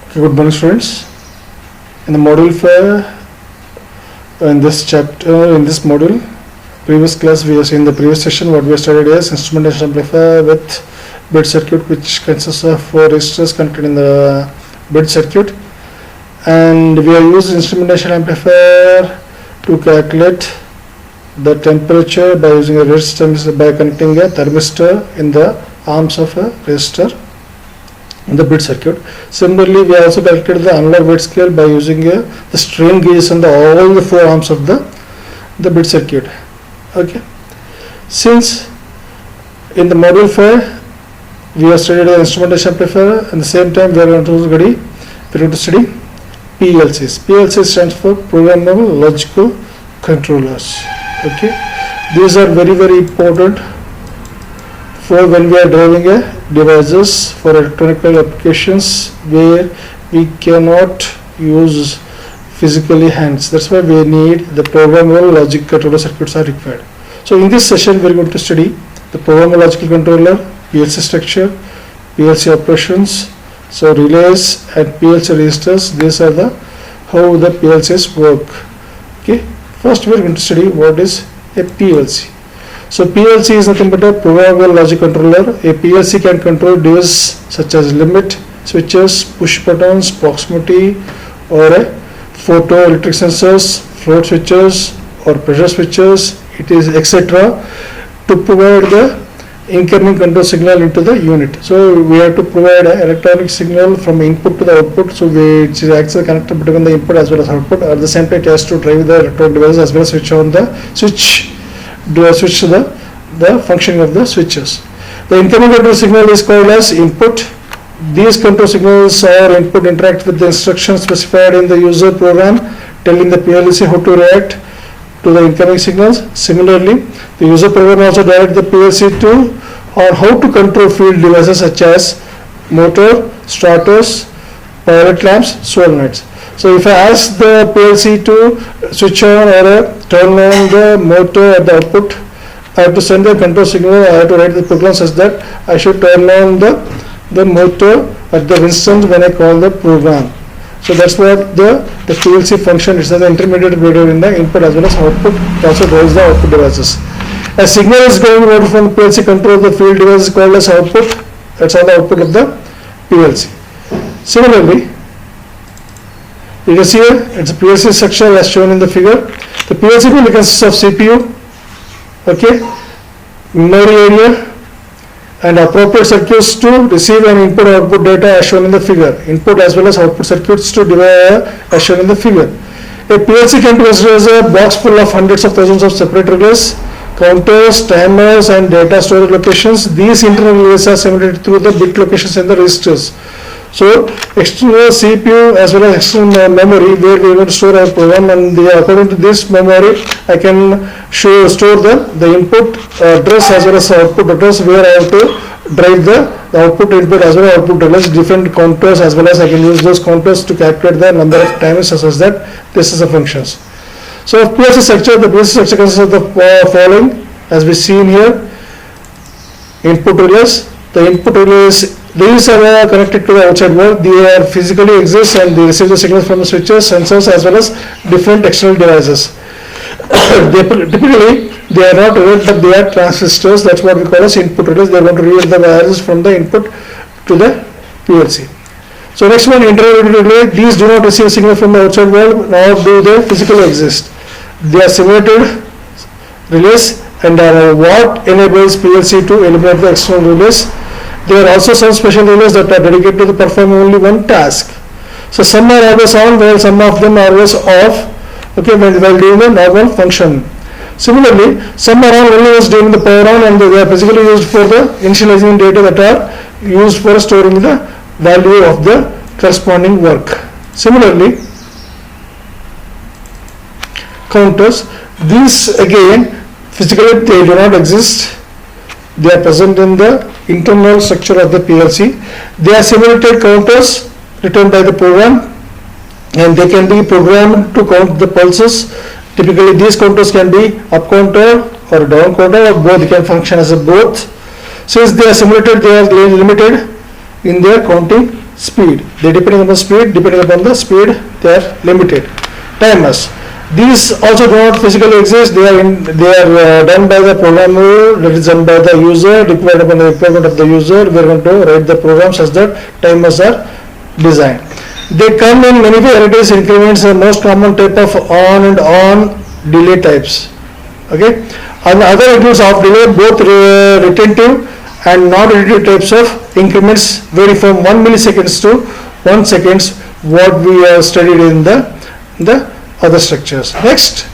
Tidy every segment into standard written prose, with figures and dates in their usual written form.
Okay, good morning students. In the module 5, in this module, previous class we have seen the previous session what we have studied is instrumentation amplifier with bridge circuit, which consists of 4 resistors connected in the bridge circuit, and we have used instrumentation amplifier to calculate the temperature by using a resistor by connecting a thermistor in the arms of a resistor in the bridge circuit. Similarly, we also calculated the analog weight scale by using the strain gauges on all the 4 arms of the bridge circuit. Okay. Since in the module 5 we have studied the instrumentation amplifier, and the same time we are going to study PLCs. PLC stands for programmable logical controllers. Okay. These are very important for when we are driving devices for electronic applications where we cannot use physically hands. That's why we need the programmable logic controller circuits are required. So in this session we are going to study the programmable logical controller, PLC structure, PLC operations, so relays and PLC registers. These are the how the PLCs work. Okay. First we are going to study what is a PLC. So PLC is nothing but a programmable logic controller. A PLC can control devices such as limit switches, push buttons, proximity, or a photoelectric sensors, float switches, or pressure switches. It is etc. to provide the incoming control signal into the unit. So we have to provide an electronic signal from input to the output. So which is actually connected between the input as well as output. At the same time, it has to drive the electronic devices as well as switch on the switch. Switch to the functioning of the switches. The incoming control signal is called as input. These control signals or input interact with the instructions specified in the user program, telling the PLC how to react to the incoming signals. Similarly, the user program also directs the PLC to on how to control field devices such as motor, starters, pilot lamps, solenoids. So if I ask the PLC to switch on or turn on the motor at the output, I have to send the control signal. I have to write the program such that I should turn on the motor at the instance when I call the program. So that's what the PLC function is, the intermediate between the input as well as output. It also drives the output devices. A signal is going out from the PLC control the field device is called as output. That's all the output of the PLC. Similarly, you can see here it's a PLC structure as shown in the figure. The PLC mainly consists of CPU, okay, memory area, and appropriate circuits to receive and input and output data as shown in the figure. Input as well as output circuits to divide as shown in the figure. A PLC can be considered as a box full of hundreds of thousands of separate relays, counters, timers, and data storage locations. These internal relays are simulated through the bit locations in the registers. So external CPU as well as external memory where we are going to store our program, and according to this memory I can store the input address as well as output address where I have to drive the output input as well as output address, different counters as well as I can use those counters to calculate the number of timers such as that this is the functions. So PLC structure, the PLC structure consists of the following as we see in here. Input relays. The input relays, these are connected to the outside world. They are physically exist and they receive the signals from the switches, sensors as well as different external devices. Typically they are not read but they are transistors. That's what we call as input relays. They are going to read the wires from the input to the PLC. So next one, intermediate relay. These do not receive signal from the outside world nor do they physically exist. They are simulated relays and are what enables PLC to eliminate the external relays. There are also some special relays that are dedicated to perform only one task. So some are always on while some of them are always off, okay, while doing the normal function. Similarly, some are on only during the power on and they are physically used for the initializing data that are used for storing the value of the corresponding work. Similarly, counters, these again physically they do not exist. They are present in the internal structure of the PLC. They are simulated counters written by the program and they can be programmed to count the pulses. Typically these counters can be up counter or down counter or both. They can function as a both. Since they are simulated, they are limited in their counting speed. They depending upon speed, depending upon the speed, they are limited. Timers. These also do not physically exist. They are done by the programmer, that is done by the user, depending upon the requirement of the user. We are going to write the program such that timers are designed. They come in many varieties, increments, the most common type of on and on delay types. Okay, and the other includes off delay, both retentive and non-retentive types of increments vary from 1 milliseconds to 1 seconds, what we have studied in the other structures. Next,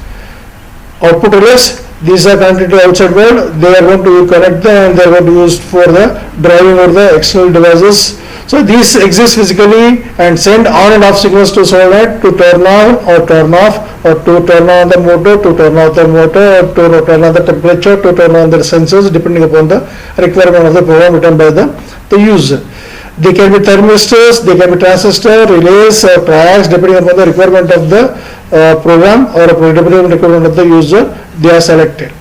output relays. These are connected to outside world. They are going to connect them and they are going to be used for the driving or the external devices. So these exist physically and send on and off signals to solenoid to turn on or turn off, or to turn on the motor, to turn off the motor, or to turn on the temperature, to turn on the sensors, depending upon the requirement of the program written by the user. They can be thermistors, they can be transistor, relays, or triacs, depending upon the requirement of the program or depending requirement of the user. They are selected.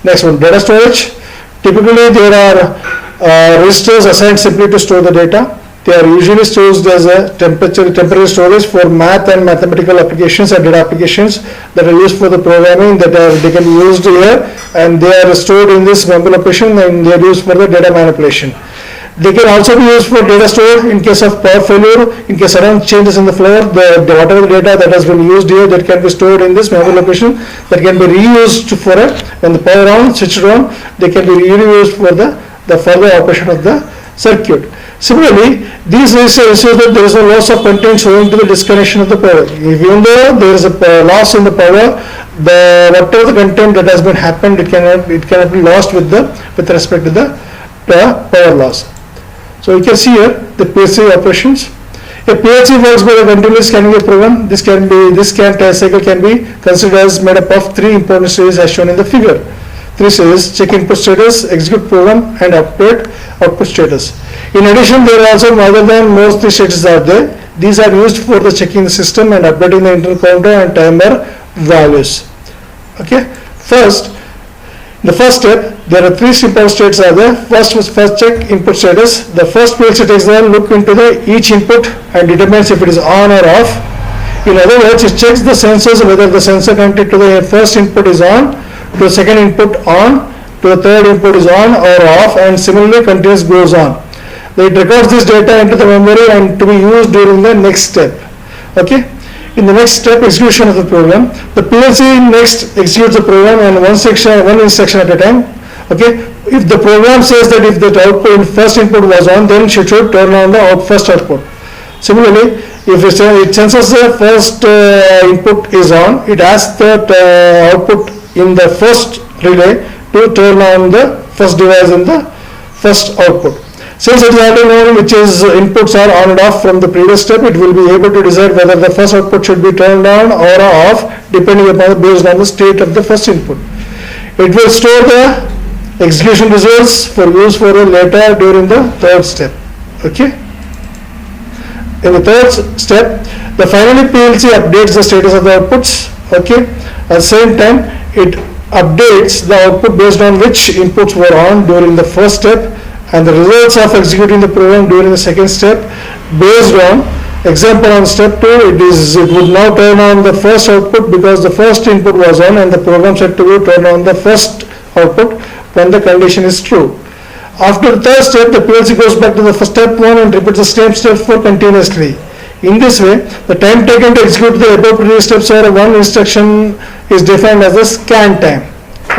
Next one, data storage. Typically, there are registers assigned simply to store the data. They are usually stored as a temporary storage for math and mathematical applications and data applications that are used for the programming, they can be used here, and they are stored in this memory location and they are used for the data manipulation. They can also be used for data store in case of power failure, in case sudden changes in the flow, whatever the data that has been used here, that can be stored in this memory location, that can be reused for when the power on, switched on, they can be reused for the further operation of the circuit. Similarly, these registers ensure that there is no loss of content owing to the disconnection of the power. Even though there is a loss in the power, whatever the content that has been happened, it cannot be lost with respect to the power loss. So you can see here the PLC operations. A PLC works by a continuous scanning program. This scan cycle can be considered as made up of 3 important stages as shown in the figure. 3 stages: check input status, execute program, and update output status. In addition, there are also more than most 3 stages are there. These are used for the checking the system and updating the internal counter and timer values. Okay. First, the first step, there are 3 simple states are there. First check input status. The first PLC takes a look into each input and determines if it is on or off. In other words, it checks the sensors whether the sensor connected to the first input is on, to the second input on, to the third input is on or off, and similarly continuous goes on. It records this data into the memory and to be used during the next step. Okay. In the next step, execution of the program, the PLC next executes the program and one instruction at a time. Okay. If the program says that if the output first input was on, then it should turn on the first output. Similarly, if it senses the first input is on, it asks that output in the first relay to turn on the first device in the first output. Since it is already known which inputs are on and off from the previous step, it will be able to decide whether the first output should be turned on or off depending upon based on the state of the first input. It will store the execution results for use for later during the third step. Okay. In the third step, the finally PLC updates the status of the outputs. Okay. At the same time, it updates the output based on which inputs were on during the first step, and the results of executing the program during the second step based on example on step 2, it would now turn on the first output because the first input was on and the program said to turn on the first output when the condition is true. After the third step, the PLC goes back to the first step 1 and repeats the same step for continuously. In this way, the time taken to execute the above previous steps or one instruction is defined as the scan time.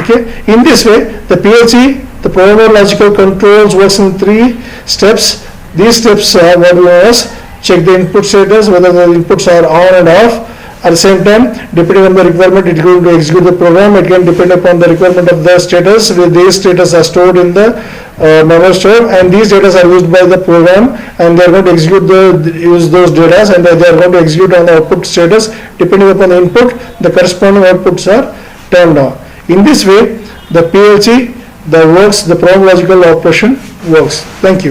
Okay. In this way, the PLC, the programmable logical controls, works in 3 steps. These steps are what we know as check the input status, whether the inputs are on and off. At the same time, depending on the requirement, it is going to execute the program. It can depend upon the requirement of the status. These status are stored in the memory store, and these data are used by the program, and they are going to use those data, and they are going to execute on the output status. Depending upon the input, the corresponding outputs are turned on. In this way, the PLC, the program logical operation works. Thank you.